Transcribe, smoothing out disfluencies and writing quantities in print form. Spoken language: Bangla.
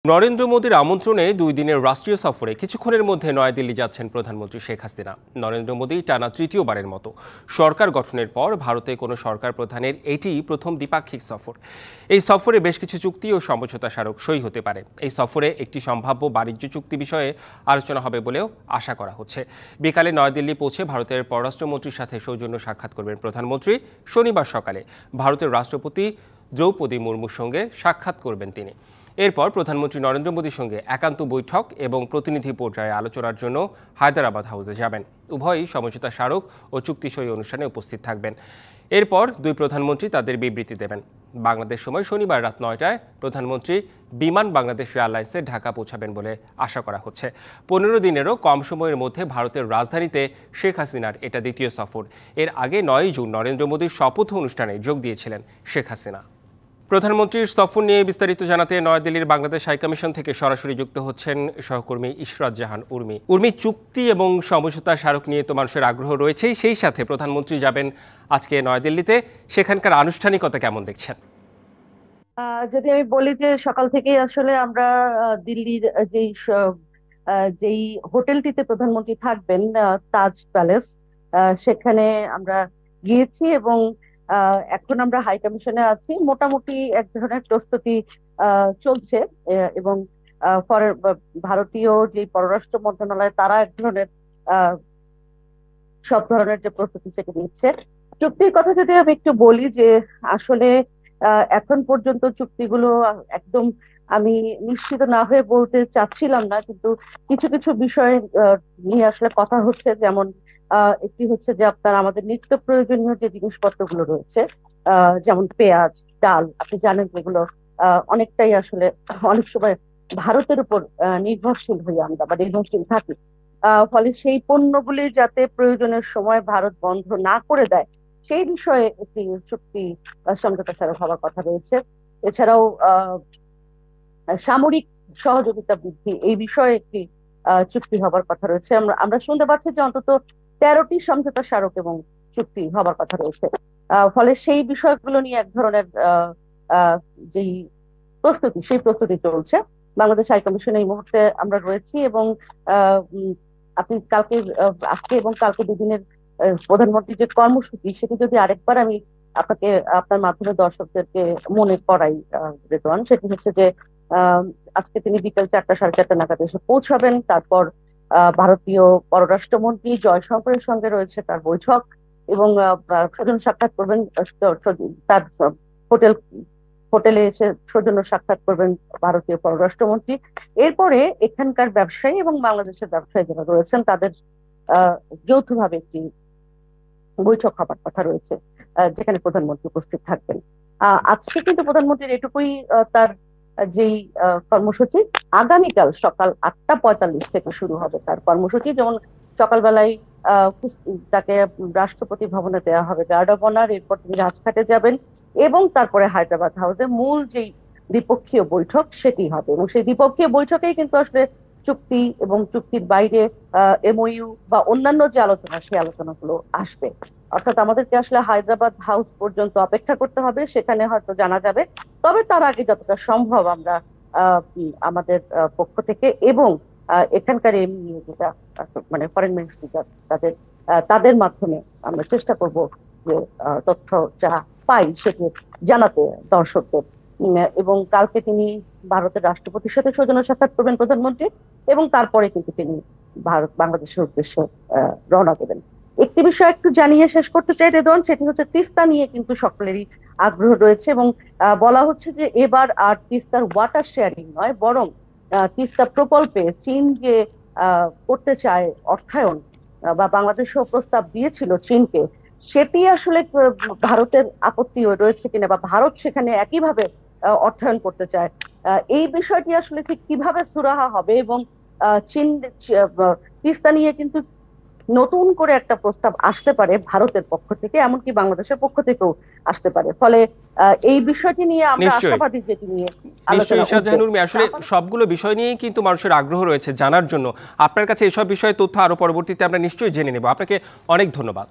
নরেন্দ্র মোদীর আমন্ত্রণে 2 দিনের রাষ্ট্রীয় সফরে কিছুক্ষণের মধ্যে নয়াদিল্লি যাচ্ছেন প্রধানমন্ত্রী শেখ হাসিনা। নরেন্দ্র মোদী টানা তৃতীয়বারের মতো সরকার গঠনের পর ভারতে কোনো সরকার প্রধানের এটি প্রথম দ্বিপাক্ষিক সফর। এই সফরে বেশ কিছু চুক্তি ও সমঝোতা স্মারক সই হতে পারে। এই সফরে একটি সম্ভাব্য বাণিজ্য চুক্তি বিষয়ে আলোচনা হবে বলেও আশা করা হচ্ছে। বিকালে নয়াদিল্লি পৌঁছে ভারতের পররাষ্ট্রমন্ত্রীর সাথে সৌজন্য সাক্ষাৎ করবেন প্রধানমন্ত্রী। শনিবার সকালে ভারতের রাষ্ট্রপতি দ্রৌপদী মুর্মুর সঙ্গে সাক্ষাৎ করবেন তিনি। এরপর প্রধানমন্ত্রী নরেন্দ্র মোদীর সঙ্গে একান্ত বৈঠক এবং প্রতিনিধি পর্যায়ে আলোচনার জন্য হায়দ্রাবাদ হাউসে যাবেন। উভয়ই সমঝোতা স্মারক ও চুক্তি সই অনুষ্ঠানে উপস্থিত থাকবেন। এরপর দুই প্রধানমন্ত্রী তাদের বিবৃতি দেবেন। বাংলাদেশ সময় শনিবার রাত 9টায় প্রধানমন্ত্রী বিমান বাংলাদেশ এয়ারলাইন্সে ঢাকা পৌঁছাবেন বলে আশা করা হচ্ছে। 15 দিনেরও কম সময়ের মধ্যে ভারতের রাজধানীতে শেখ হাসিনার এটা দ্বিতীয় সফর। এর আগে 9 জুন নরেন্দ্র মোদীর শপথ অনুষ্ঠানে যোগ দিয়েছিলেন শেখ হাসিনা। প্রধানমন্ত্রীর সফর নিয়ে বিস্তারিত জানাতে নয়াদিল্লির বাংলাদেশ হাইকমিশন থেকে সরাসরি যুক্ত হচ্ছেন সহকর্মী ইশরাত জাহান উর্মি। চুক্তি এবং সমঝোতা স্মারক নিয়ে তো মানুষের আগ্রহ রয়েছেই, সেই সাথে প্রধানমন্ত্রী যাবেন আজকে নয়াদিল্লিতে। সেখানকার আনুষ্ঠানিকতা কেমন দেখছেন? যদি আমি বলি যে সকাল থেকেই আসলে আমরা দিল্লির যেই হোটেলটিতে প্রধানমন্ত্রী থাকবেন, তাজ প্যালেস, সেখানে আমরা গিয়েছি এবং এখন আমরা হাই কমিশনে আছি। মোটামুটি এক ধরনের প্রস্তুতি চলছে, এবং ভারতীয় যে পররাষ্ট্র মন্ত্রণালয় তারা এক ধরনের সব ধরনের যে প্রস্তুতি সেটা নিচ্ছে। চুক্তির কথা যদি আমি একটু বলি যে আসলে এখন পর্যন্ত চুক্তিগুলো একদম আমি নিশ্চিত না হয়ে বলতে চাচ্ছিলাম না, কিন্তু কিছু কিছু বিষয় নিয়ে আসলে কথা হচ্ছে। যেমন একটি হচ্ছে যে আপনার আমাদের নিত্য প্রয়োজনীয় যে জিনিসপত্রগুলো রয়েছে, যেমন পেঁয়াজ, ডাল, আপনি জানেন যেগুলো অনেকটাই আসলে অনেক সময় ভারতের উপর নির্ভরশীল হই আমরা বা নির্ভরশীল থাকি। ফলে সেই পণ্যগুলি যাতে প্রয়োজনের সময় ভারত বন্ধ না করে দেয় সেই বিষয়ে একটি চুক্তি সমঝোতা স্মারক হওয়ার কথা রয়েছে। এছাড়াও সামরিক সহযোগিতা বৃদ্ধি এই বিষয়ে একটি চুক্তি হবার কথা রয়েছে। আমরা আমরা শুনতে পাচ্ছি যে অন্তত 13টি সমঝোতা স্মারক এবং চুক্তি হবার কথা রয়েছে। ফলে সেই বিষয়গুলো নিয়ে এক ধরনের যেই প্রস্তুতি সেই প্রস্তুতি চলছে। বাংলাদেশ হাই কমিশনে এই মুহূর্তে আমরা রয়েছি এবং আপনি কালকে আজকে এবং কালকে 2 দিনের প্রধানমন্ত্রীর যে কর্মসূচি সেটি যদি আরেকবার আমি আপনাকে আপনার মাধ্যমে দর্শকদেরকে মনে করাই, রেদওয়ান, সেটি হচ্ছে যে আজকে তিনি বিকেল 4টা সাড়ে 4টা নাগাদ এসে পৌঁছাবেন। তারপর ভারতীয় পররাষ্ট্রমন্ত্রী জয়শঙ্করের সঙ্গে রয়েছে তার বৈঠক এবং সৌজন্য সাক্ষাৎ করবেন। তার হোটেল হোটেলে এসে সৌজন্য সাক্ষাৎ করবেন ভারতীয় পররাষ্ট্রমন্ত্রী। এরপরে এখানকার ব্যবসায়ী এবং বাংলাদেশের ব্যবসায়ী যারা রয়েছেন তাদের যৌথভাবে একটি বৈঠক হবার কথা রয়েছে, যেখানে প্রধানমন্ত্রী উপস্থিত থাকবেন। আজকে কিন্তু প্রধানমন্ত্রীর এটুকুই তার যেই কর্মসূচি। আগামীকাল সকাল 8টা 45 থেকে শুরু হবে তার কর্মসূচি। যেমন সকালবেলায় তাকে রাষ্ট্রপতি ভবনে দেওয়া হবে গার্ড অব অনার, এরপর তিনি রাজঘাটে যাবেন এবং তারপরে হায়দ্রাবাদ হাউসে মূল যেই দ্বিপক্ষীয় বৈঠক সেটি হবে। এবং সেই দ্বিপক্ষীয় বৈঠকেই কিন্তু আসলে চুক্তি এবং চুক্তির বাইরে এমওইউ বা অন্যান্য যে আলোচনা সেই আলোচনাগুলো আসবে। অর্থাৎ আমাদেরকে আসলে হায়দ্রাবাদ হাউস পর্যন্ত অপেক্ষা করতে হবে, সেখানে হয়তো জানা যাবে। তবে তার আগে যতটা সম্ভব আমরা আমাদের পক্ষ থেকে এবং এখানকার এমনি যেটা মানে ফরেন মিনিস্ট্রি তাদের তাদের মাধ্যমে আমরা চেষ্টা করব যে তথ্য যা পাই সেটি জানাতে দর্শকদের। এবং কালকে তিনি ভারতের রাষ্ট্রপতির সাথে সৌজন্য সাক্ষাৎ করবেন প্রধানমন্ত্রী এবং তারপরে কিন্তু তিনি বাংলাদেশের উদ্দেশ্যে রওনা দেবেন। একটি বিষয় একটু জানিয়ে শেষ করতে চাই রেদওয়ান, সেটি হচ্ছে তিস্তা নিয়ে কিন্তু সকলেরই আগ্রহ রয়েছে এবং বলা হচ্ছে যে এবার আর তিস্তার ওয়াটার শেয়ারিং নয়, বরং তিস্তা প্রকল্পে চীন যে করতে চায় অর্থায়ন বা বাংলাদেশও প্রস্তাব দিয়েছিল চীনকে, সেটি আসলে ভারতের আপত্তি রয়েছে কিনা বা ভারত সেখানে একইভাবে অর্থায়ন করতে চায়, এই বিষয়টি আসলে ঠিক কিভাবে সুরাহা হবে। এবং চীন তিস্তা নিয়ে কিন্তু নতুন করে একটা প্রস্তাব আসতে পারে ভারতের পক্ষ থেকে, এমনকি বাংলাদেশের পক্ষ থেকেও আসতে পারে। ফলে এই বিষয়টি নিয়ে আমরা আশাবাদী, যেটি নিয়ে নিশ্চয়ই ইশরাত জাহান উর্মি, আসলে সবগুলো বিষয় নিয়েই কিন্তু মানুষের আগ্রহ রয়েছে জানার জন্য। আপনার কাছে এসব বিষয়ে তথ্য আরো পরবর্তীতে আমরা নিশ্চয়ই জেনে নেব। আপনাকে অনেক ধন্যবাদ।